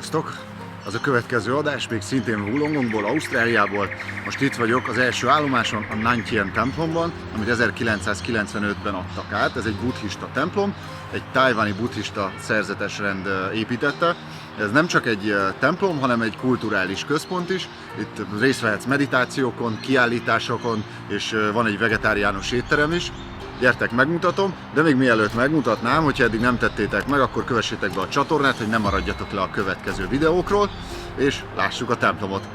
Sziasztok! Az a következő adás még szintén Wollongongból, Ausztráliából. Most itt vagyok az első állomáson, a Nantien templomban, amit 1995-ben adtak át. Ez egy buddhista templom, egy tájváni buddhista szerzetesrend építette. Ez nem csak egy templom, hanem egy kulturális központ is. Itt részt vehetsz meditációkon, kiállításokon, és van egy vegetáriánus étterem is. Gyertek, megmutatom, de még mielőtt megmutatnám, hogyha eddig nem tettétek meg, akkor kövessétek be a csatornát, hogy ne maradjatok le a következő videókról, és lássuk a templomot.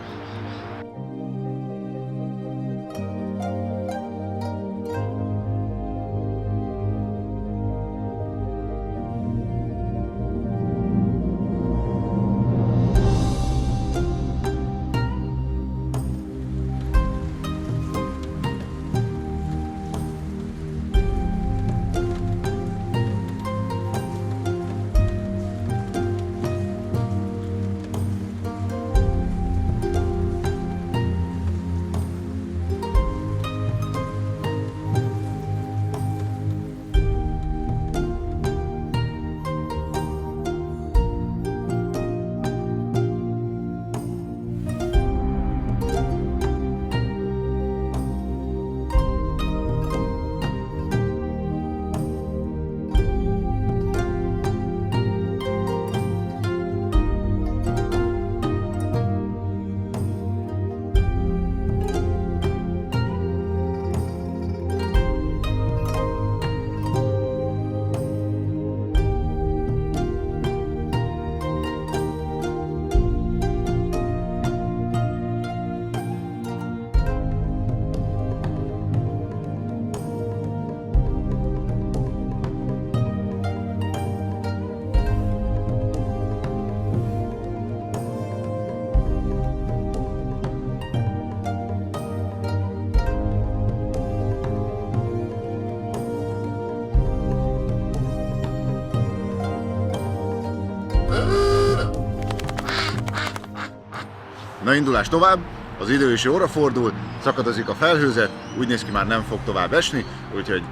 Na, indulás tovább, az idő is jóra fordul, szakadozik a felhőzet, úgy néz ki, már nem fog tovább esni, úgyhogy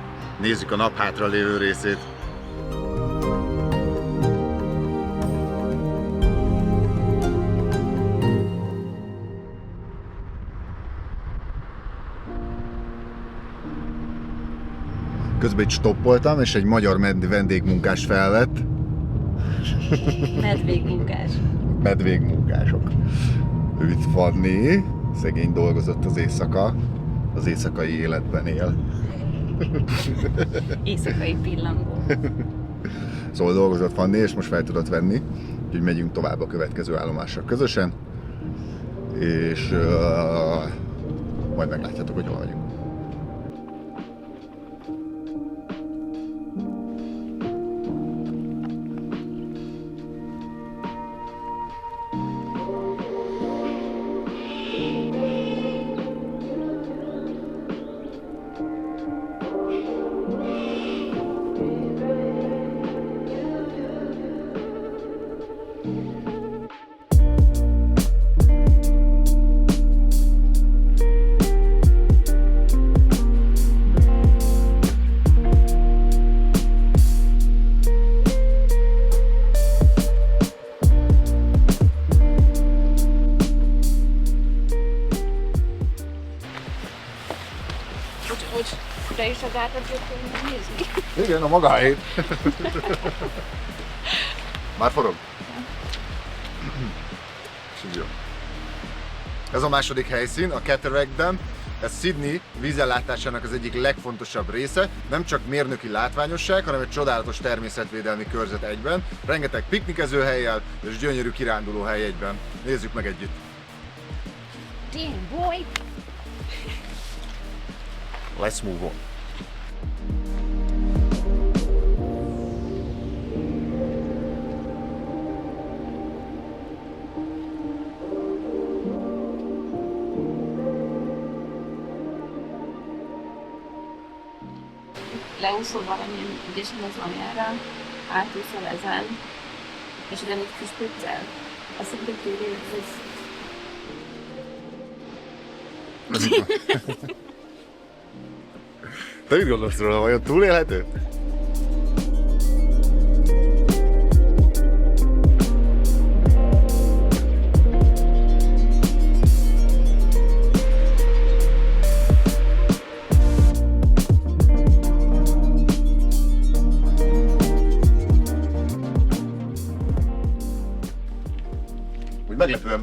nézzük a nap hátra lévő részét. Közben itt stoppoltam, és egy magyar vendégmunkás felvett. Medvégmunkás. Medvégmunkások. Ő itt Fanni, szegény dolgozott az éjszakai életben él. Éjszakai pillangó. Szóval dolgozott Fanni, és most fel tudott venni, úgyhogy megyünk tovább a következő állomásra közösen, és majd meglátjátok, hogy hol vagyunk. Hogy te is a gátat jöttél nézni? Igen, a maga helyét. Már forog? Jó. Ez a második helyszín, a Cataract Dam. Ez Sydney vízellátásának az egyik legfontosabb része. Nem csak mérnöki látványosság, hanem egy csodálatos természetvédelmi körzet egyben. Rengeteg piknikezőhellyel és gyönyörű kirándulóhely egyben. Nézzük meg együtt. Damn boy! Let's move on. Leúszol valamilyen ügyesen az aljára, átúszol ezen, és ugyan egy kis picel. Azt mondjuk, hogy ez... Te mit gondolsz róla, vajon túlélhető?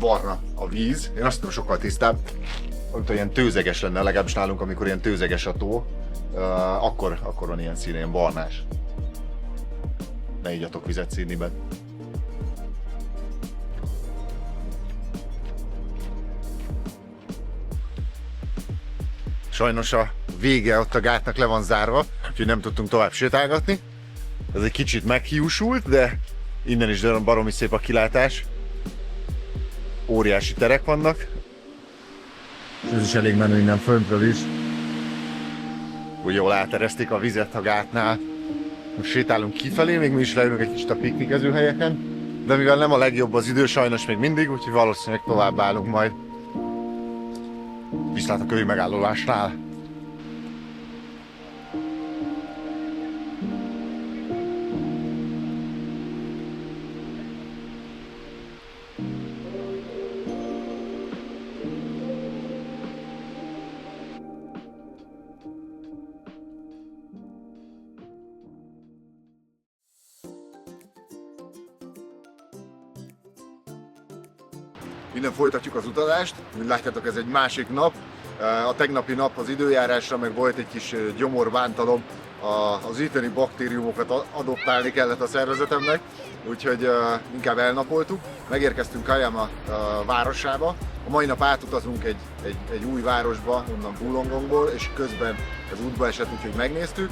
barna a víz. Én azt tudom, sokkal tisztább. Amikor ilyen tőzeges lenne, legalábbis nálunk, amikor ilyen tőzeges a tó, akkor van ilyen színe, ilyen barnás. Ne igyatok vizet színniben. Sajnos a vége ott a gátnak le van zárva, úgyhogy nem tudtunk tovább sétálgatni. Ez egy kicsit meghiúsult, de innen is baromi szép a kilátás. Óriási terek vannak. És ez is elég menő innen föntről is. Úgy jól átereszték a vizet a gátnál. Most sétálunk kifelé, még mi is leülünk egy kicsit a piknikező helyeken. De mivel nem a legjobb az idő sajnos még mindig, úgyhogy valószínűleg tovább állunk majd. Viszlát a kövi megállólásnál. Innen folytatjuk az utazást, mint látjátok, ez egy másik nap. A tegnapi nap az időjárásra meg volt egy kis gyomorbántalom, az itteni baktériumokat adoptálni kellett a szervezetemnek, úgyhogy inkább elnapoltuk. Megérkeztünk Kajama városába, a mai nap átutazunk egy új városba, onnan Wollongongból, és közben ez útba esett, úgyhogy megnéztük.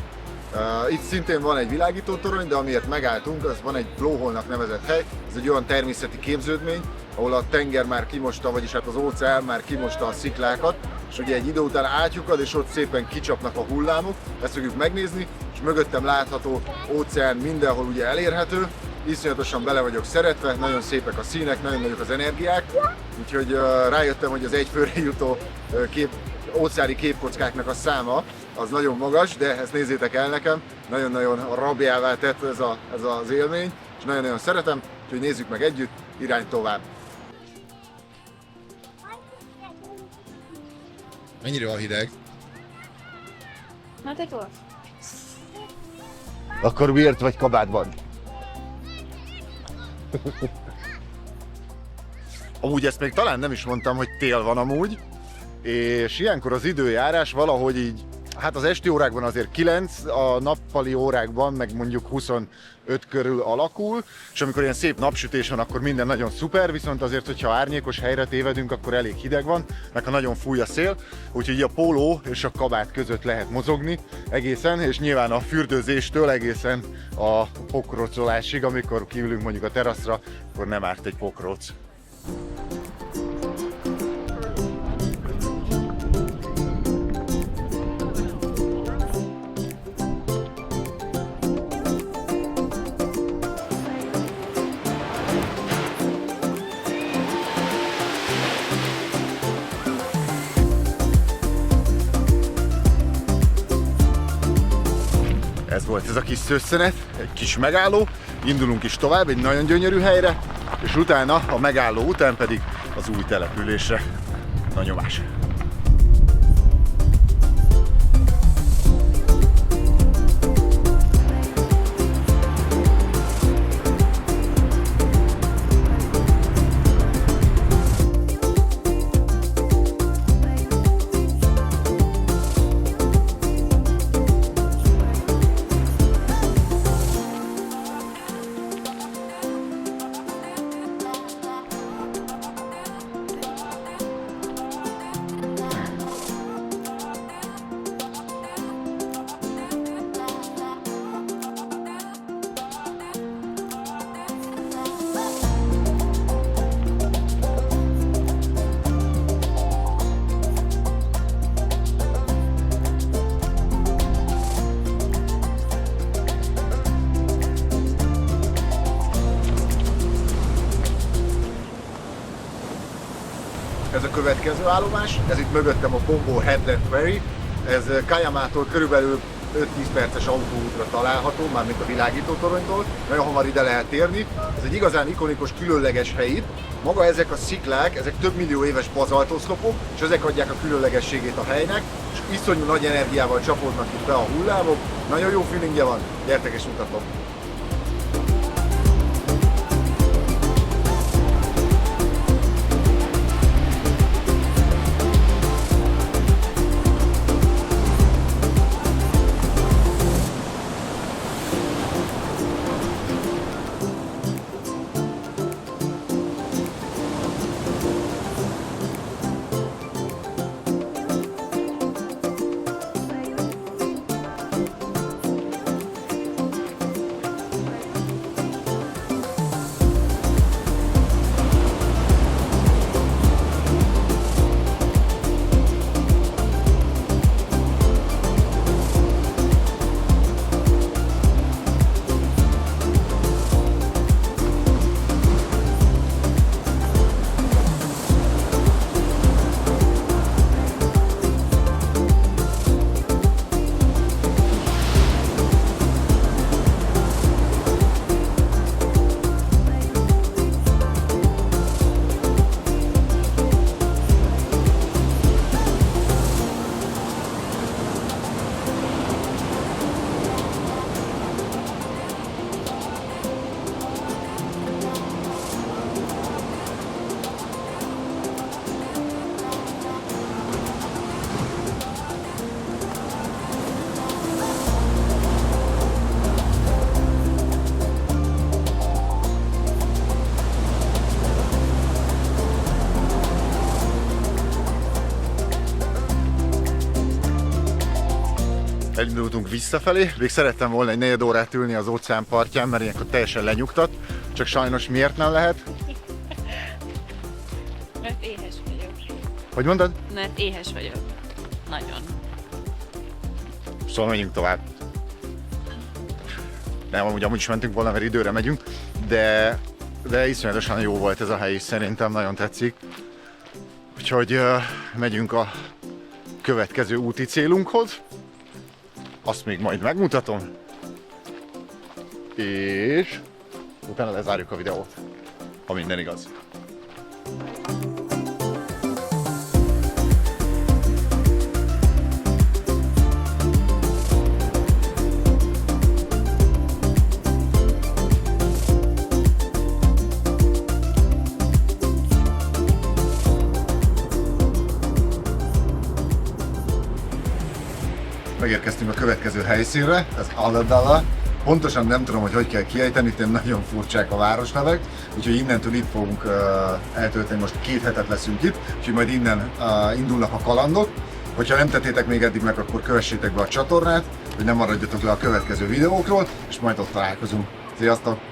Itt szintén van egy világítótorony, de amiért megálltunk, az van egy blowhole-nak nevezett hely, ez egy olyan természeti képződmény, ahol a tenger már kimosta, vagyis hát az óceán már kimosta a sziklákat, és ugye egy idő után átjukad, és ott szépen kicsapnak a hullámok, ezt fogjuk megnézni, és mögöttem látható óceán mindenhol ugye elérhető, iszonyatosan bele vagyok szeretve, nagyon szépek a színek, nagyon nagyok az energiák, úgyhogy rájöttem, hogy az egyfőre jutó óceáni képkockáknak a száma az nagyon magas, de ezt nézzétek el nekem, nagyon-nagyon rabjává tett ez az élmény, és nagyon-nagyon szeretem, úgyhogy nézzük meg együtt, irány tovább. Mennyire van hideg? Hát egy volt. Akkor miért vagy kabátban? Amúgy ezt még talán nem is mondtam, hogy tél van amúgy, és ilyenkor az időjárás valahogy így, hát az esti órákban azért 9, a nappali órákban meg mondjuk 25 körül alakul, és amikor ilyen szép napsütés van, akkor minden nagyon szuper, viszont azért, hogyha árnyékos helyre tévedünk, akkor elég hideg van, meg ha nagyon fúj a szél, úgyhogy a póló és a kabát között lehet mozogni egészen, és nyilván a fürdőzéstől egészen a pokrócolásig, amikor kiülünk mondjuk a teraszra, akkor nem árt egy pokróc. Ez volt ez a kis szösszenet, egy kis megálló, indulunk is tovább egy nagyon gyönyörű helyre, és utána, a megálló után pedig az új településre. Na nyomás! Ez a következő állomás, ez itt mögöttem a Pombo Headland Ferry, ez Kajamától körülbelül 5-10 perces autóútra található, mármint a világítótoronytól, nagyon hamar ide lehet térni. Ez egy igazán ikonikus, különleges hely itt. Maga ezek a sziklák, ezek több millió éves bazaltoszlopok, és ezek adják a különlegességét a helynek, és iszonyú nagy energiával csapódnak itt be a hullámok. Nagyon jó feelingje van, gyertek és mutatom! Elindultunk visszafelé, még szerettem volna egy 4 órát ülni az óceán partján, mert ilyenkor teljesen lenyugtat, csak sajnos miért nem lehet? Mert éhes vagyok. Hogy mondod? Mert éhes vagyok. Nagyon. Szóval menjünk tovább. Nem, amúgy is mentünk volna, mert időre megyünk, de iszonyatosan jó volt ez a hely is, szerintem nagyon tetszik. Úgyhogy megyünk a következő úti célunkhoz. Azt még majd megmutatom. És utána lezárjuk a videót, ha minden igaz. Megérkeztünk a következő helyszínre, ez Aladala. Pontosan nem tudom, hogy kell kiejteni, itt nagyon furcsák a városnevek, úgyhogy innentől itt fogunk eltölteni, most 2 hetet leszünk itt, úgyhogy majd innen indulnak a kalandok. Hogyha nem tettétek még eddig meg, akkor kövessétek be a csatornát, hogy nem maradjatok le a következő videókról, és majd ott találkozunk. Sziasztok!